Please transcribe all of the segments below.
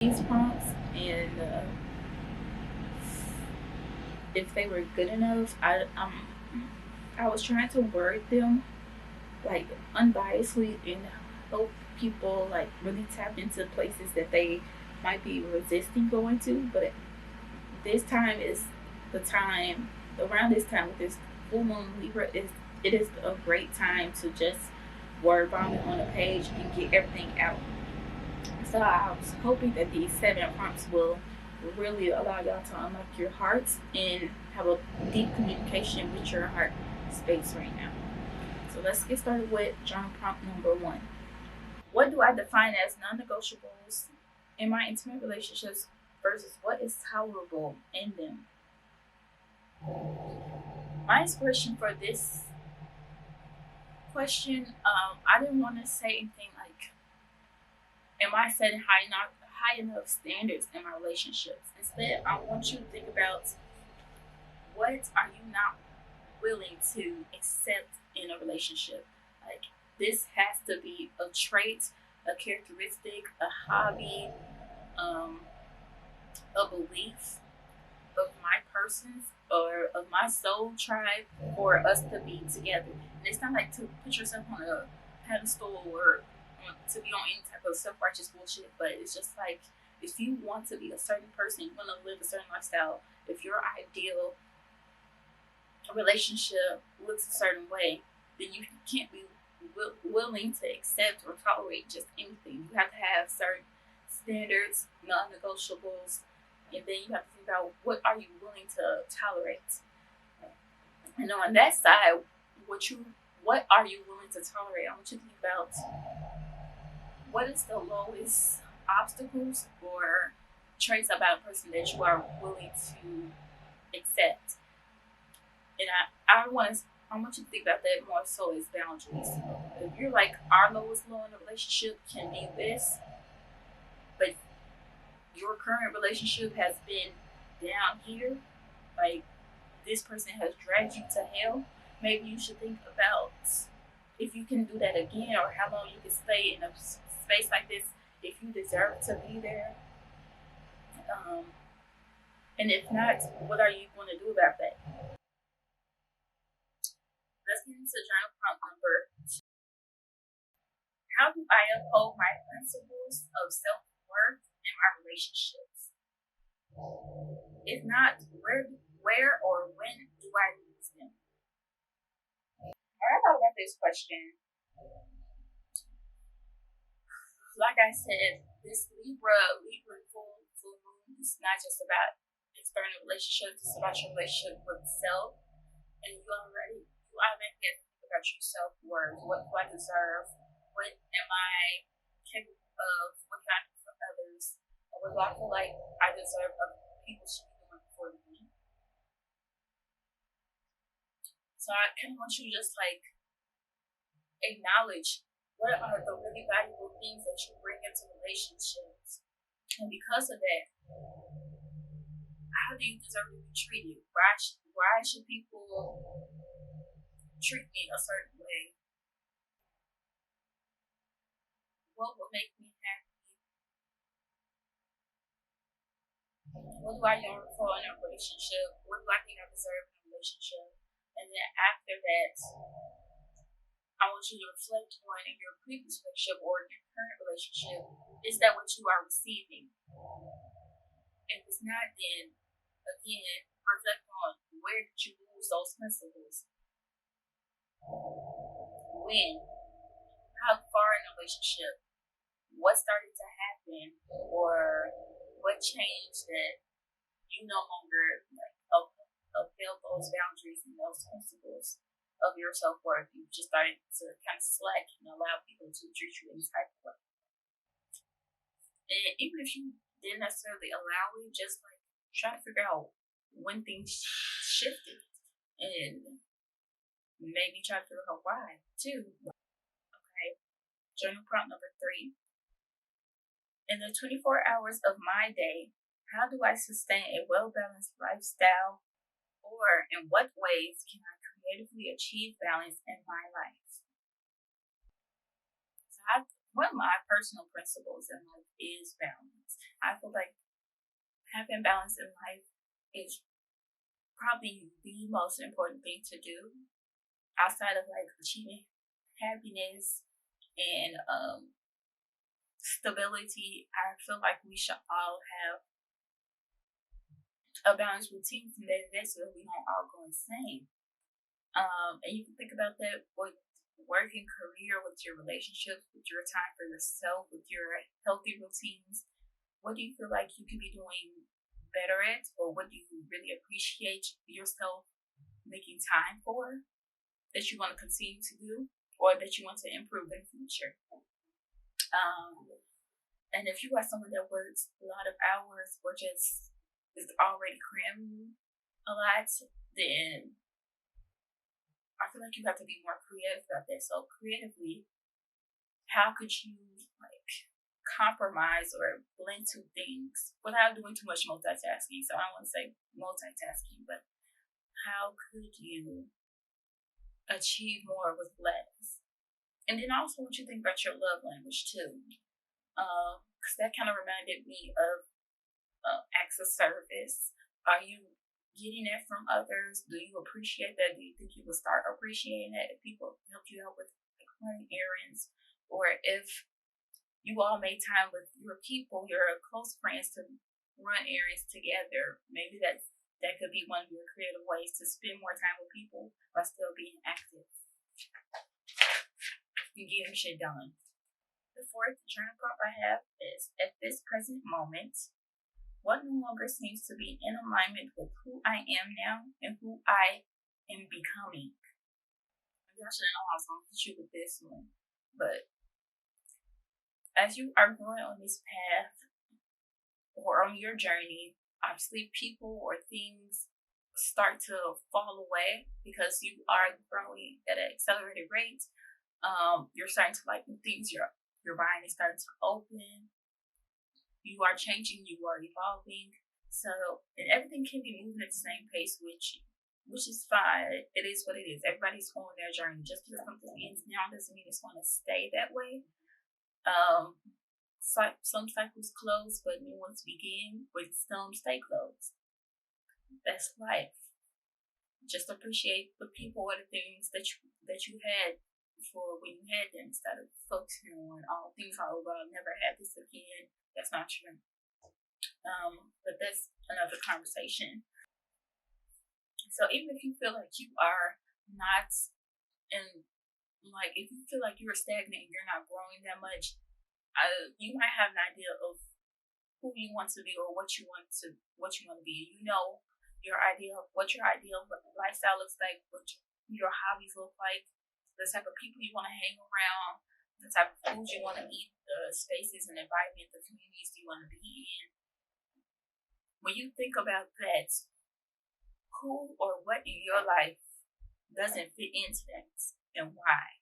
these prompts, and if they were good enough, I was trying to word them like unbiasedly and help people like really tap into places that they might be resisting going to. But this time is the time around this time with this full moon Libra is it is a great time to just word vomit on a page and get everything out. So I was hoping that these 7 prompts will really allow y'all to unlock your hearts and have a deep communication with your heart space right now. So let's get started with journal prompt number 1. What do I define as non-negotiables in my intimate relationships versus what is tolerable in them? My inspiration for this question, I didn't want to say anything like, am I setting high enough standards in my relationships? Instead, I want you to think about what are you not willing to accept in a relationship. Like this has to be a trait, a characteristic, a hobby, um, a belief of my persons or of my soul tribe for us to be together. And it's not like to put yourself on a pedestal or to be on any type of self righteous bullshit, but it's just like if you want to be a certain person, you want to live a certain lifestyle, if your ideal relationship looks a certain way, then you can't be willing to accept or tolerate just anything. You have to have certain standards, non-negotiables, and then you have to think about what are you willing to tolerate. And on that side, what are you willing to tolerate? I want you to think about what is the lowest obstacles or traits about a person that you are willing to accept. And I want you to think about that more so as boundaries. If you're like our lowest low in a relationship can be this, but your current relationship has been down here, like this person has dragged you to hell, maybe you should think about if you can do that again or how long you can stay in a space like this if you deserve to be there. Um, and if not, what are you going to do about that? Let's get into journal prompt number 2. How do I uphold my principles of self worth in my relationships? If not, where or when do I lose them? I thought about this question. Like I said, this Libra full moon is not just about external relationships, it's about your relationship with self. And you automatically have to think about your self worth. What do I deserve? What am I capable of? What can I do for others? And what do I feel like I deserve other people should be doing for me? So I kind of want you to just like acknowledge what are the really valuable things that you bring into relationships. And because of that, how do you deserve to be treated? Why should people treat me a certain way? What will make me happy? What do I yearn for in a relationship? What do I think I deserve in a relationship? And then after that, I want you to reflect on in your previous relationship or in your current relationship. Is that what you are receiving? If it's not, then again, reflect on where did you lose those principles? When? How far in a relationship? What started to happen? Or what changed that you no longer like upheld those boundaries and those principles of your self worth? You just started to kind of slack and allow people to treat you in type of way. And even if you didn't necessarily allow it, just like try to figure out when things shifted and maybe try to figure out why too. Okay. Journal prompt number 3. In the 24 hours of my day, how do I sustain a well-balanced lifestyle? Or in what ways can I creatively achieve balance in my life? So one of my personal principles in life is balance. I feel like having balance in life is probably the most important thing to do outside of like achieving happiness and stability. I feel like we should all have a balanced routine from day to day so that we don't all go insane. And you can think about that with work and career, with your relationships, with your time for yourself, with your healthy routines. What do you feel like you could be doing better at, or what do you really appreciate yourself making time for that you want to continue to do, or that you want to improve in the future? And if you are someone that works a lot of hours or just is already cramming a lot, then I feel like you have to be more creative about that. So creatively, how could you like compromise or blend two things without doing too much multitasking? So I don't want to say multitasking, but how could you achieve more with less? And then also want you to think about your love language too. Because that kind of reminded me of acts of service. Are you getting it from others? Do you appreciate that? Do you think you will start appreciating it if people help you out with like running errands, or if you all made time with your people, your close friends, to run errands together? Maybe that could be one of your creative ways to spend more time with people while still being active and getting shit done. The fourth journal prompt I have is, at this present moment, what no longer seems to be in alignment with who I am now and who I am becoming? Y'all should know I was going to hit you with this one. But as you are going on this path or on your journey, obviously people or things start to fall away because you are growing at an accelerated rate. You're starting to like new things. Your mind is starting to open. You are changing. You are evolving. So, and everything can be moving at the same pace with you, which is fine. It is what it is. Everybody's on their journey. Just because something ends now doesn't mean it's going to stay that way. Some cycles close, but new ones begin. But some stay closed. That's life. Just appreciate the people or the things that you had before when you had them, instead of focusing on all things are over. I'll never have this again. That's not true. But that's another conversation. So even if you feel like you are not in, like if you feel like you're stagnant and you're not growing that much, you might have an idea of who you want to be or what you want to be. You know your idea of what your ideal lifestyle looks like, what your hobbies look like, the type of people you want to hang around, the type of foods you want to eat, the spaces and environment, the communities you want to be in. When you think about that, who or what in your life doesn't fit into that and why?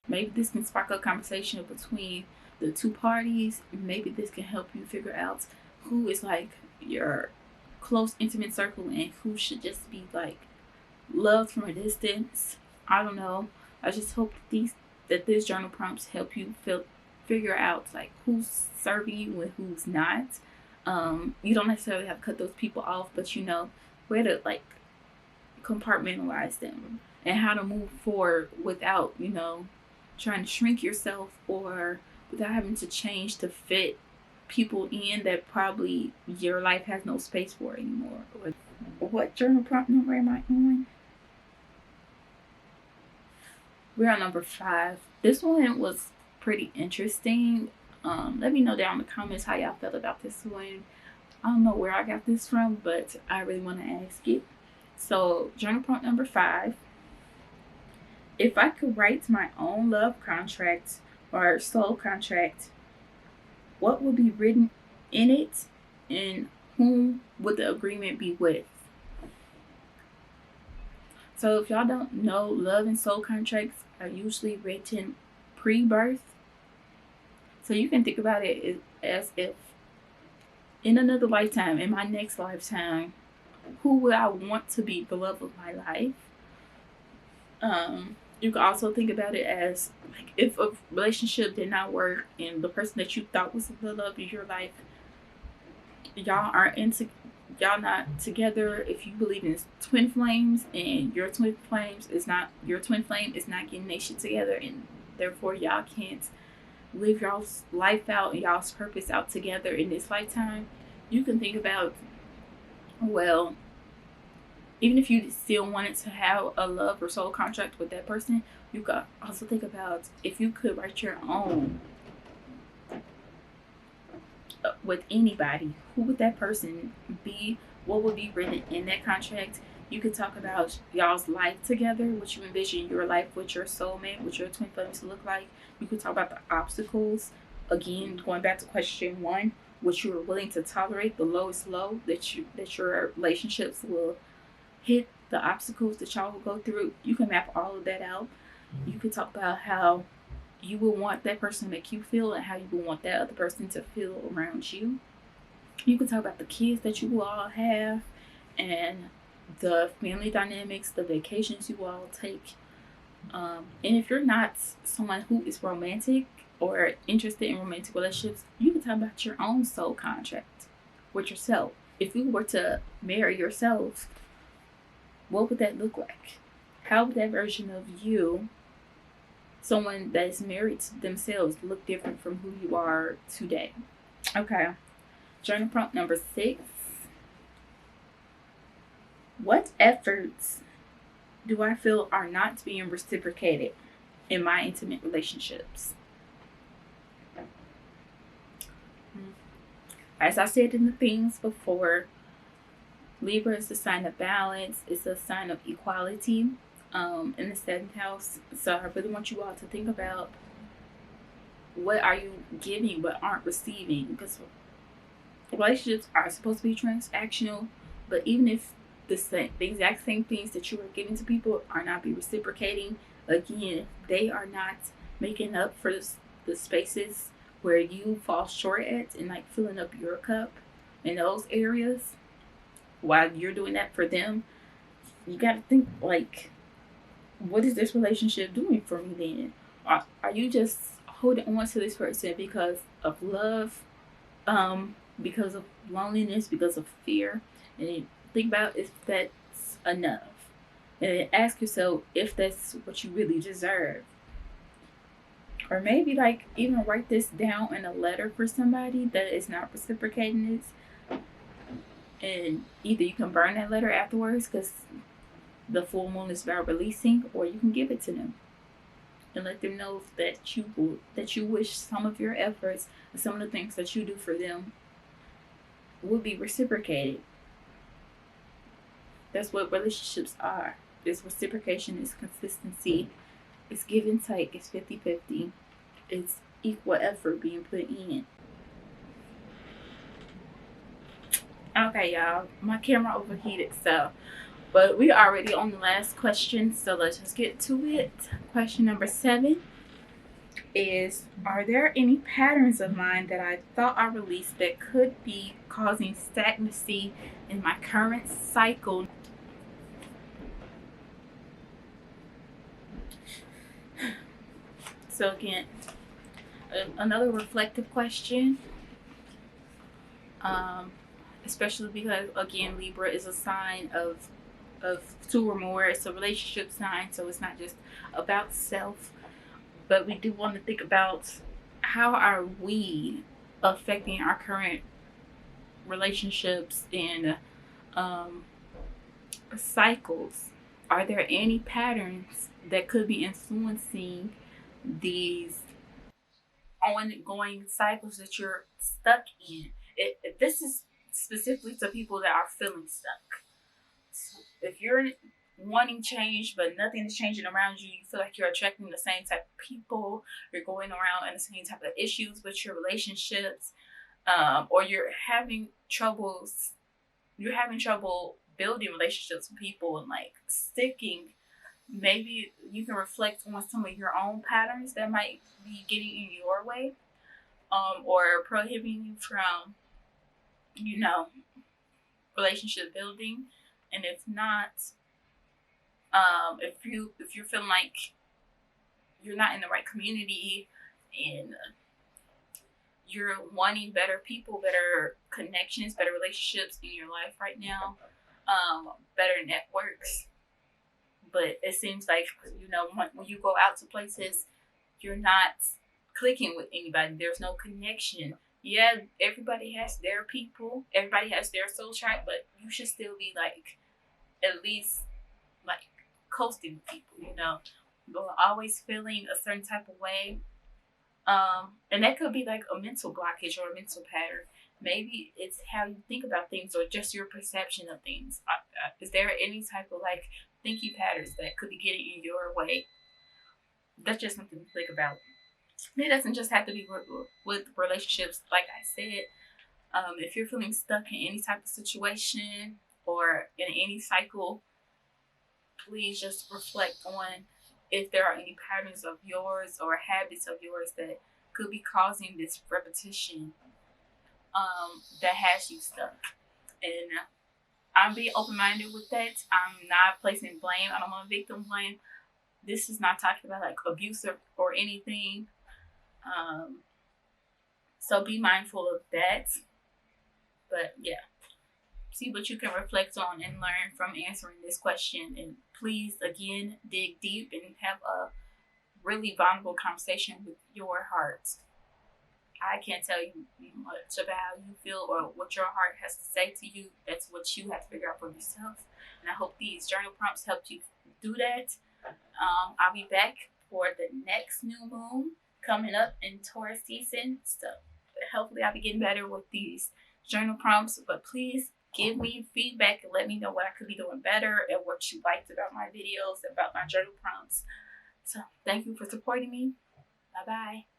Maybe this can spark a conversation between the two parties. Maybe this can help you figure out who is like your close, intimate circle and who should just be like loved from a distance. I don't know. I just hope that these journal prompts help you figure out like who's serving you and who's not. You don't necessarily have to cut those people off, but you know where to like compartmentalize them and how to move forward without, you know, trying to shrink yourself or without having to change to fit people in that probably your life has no space for anymore. What journal prompt number am I on? We're on number 5. This one was pretty interesting. Let me know down in the comments how y'all felt about this one. I don't know where I got this from, but I really want to ask it. So, journal prompt number 5. If I could write my own love contract or soul contract, what would be written in it and whom would the agreement be with? So if y'all don't know, love and soul contracts are usually written pre-birth. So you can think about it as if in another lifetime, in my next lifetime, who would I want to be the love of my life? You can also think about it as like if a relationship did not work and the person that you thought was the love of your life, y'all aren't into y'all not together. If you believe in twin flames and your twin flame is not getting their shit together, and therefore y'all can't live y'all's life out and y'all's purpose out together in this lifetime, you can think about, well, even if you still wanted to have a love or soul contract with that person, you could also think about if you could write your own with anybody, who would that person be? What would be written in that contract? You could talk about y'all's life together, what you envision your life with your soulmate, what your twin flame to look like. You could talk about the obstacles. Again, going back to question one, what you are willing to tolerate, the lowest low that your relationships will hit, the obstacles that y'all will go through. You can map all of that out. You could talk about how you will want that person to make you feel and how you will want that other person to feel around you. You can talk about the kids that you will all have and the family dynamics, the vacations you all take. And if you're not someone who is romantic or interested in romantic relationships, you can talk about your own soul contract with yourself. If you were to marry yourself, what would that look like? How would that version of you, someone that is married to themselves, look different from who you are today? Okay. Journal prompt number 6. What efforts do I feel are not being reciprocated in my intimate relationships? As I said in the themes before, Libra is a sign of balance, it's a sign of equality in the 7th house. So I really want you all to think about, what are you giving but aren't receiving? Because relationships are supposed to be transactional, but even if the exact same things that you are giving to people are not be reciprocating, again, they are not making up for the spaces where you fall short at and like filling up your cup in those areas while you're doing that for them. You got to think like, what is this relationship doing for me then? Are you just holding on to this person because of love, because of loneliness, because of fear? And think about if that's enough. And ask yourself if that's what you really deserve. Or maybe like even write this down in a letter for somebody that is not reciprocating this. And either you can burn that letter afterwards because the full moon is about releasing, or you can give it to them and let them know that you wish some of your efforts and some of the things that you do for them will be reciprocated. That's what relationships are. It's reciprocation, it's consistency, it's give and take, it's 50-50. It's equal effort being put in. Okay, y'all, my camera overheated, but we are already on the last question, so let's just get to it. Question number 7 is, are there any patterns of mine that I thought I released that could be causing stagnancy in my current cycle? So again, another reflective question, especially because again, Libra is a sign of 2 or more. It's a relationship sign, so it's not just about self, but we do want to think about, how are we affecting our current relationships and cycles? Are there any patterns that could be influencing these ongoing cycles that you're stuck in? This is specifically to people that are feeling stuck. So if you're wanting change but nothing is changing around you, you feel like you're attracting the same type of people, you're going around in the same type of issues with your relationships, or you're having trouble building relationships with people and like sticking. Maybe you can reflect on some of your own patterns that might be getting in your way, or prohibiting you from, you know, relationship building. And if not, if you're feeling like you're not in the right community, and you're wanting better people, better connections, better relationships in your life right now, better networks. But it seems like, when you go out to places, you're not clicking with anybody. There's no connection. Yeah, everybody has their people, everybody has their soul tribe, but you should still be like, at least like coasting with people, You're always feeling a certain type of way. And that could be like a mental blockage or a mental pattern. Maybe it's how you think about things or just your perception of things. Is there any type of like thinking patterns that could be getting in your way? That's just something to think about. It doesn't just have to be with relationships. Like I said, if you're feeling stuck in any type of situation or in any cycle, please just reflect on if there are any patterns of yours or habits of yours that could be causing this repetition, that has you stuck. And I'm being open minded with that. I'm not placing blame. I don't want to victim blame. This is not talking about like abuse or anything. Um, so be mindful of that. But yeah, see what you can reflect on and learn from answering this question. And please, again, dig deep and have a really vulnerable conversation with your heart. I can't tell you much about how you feel or what your heart has to say to you. That's what you have to figure out for yourself. And I hope these journal prompts helped you do that. I'll be back for the next new moon coming up in Taurus season. So hopefully I'll be getting better with these journal prompts. But please give me feedback and let me know what I could be doing better and what you liked about my videos, about my journal prompts. So thank you for supporting me. Bye-bye.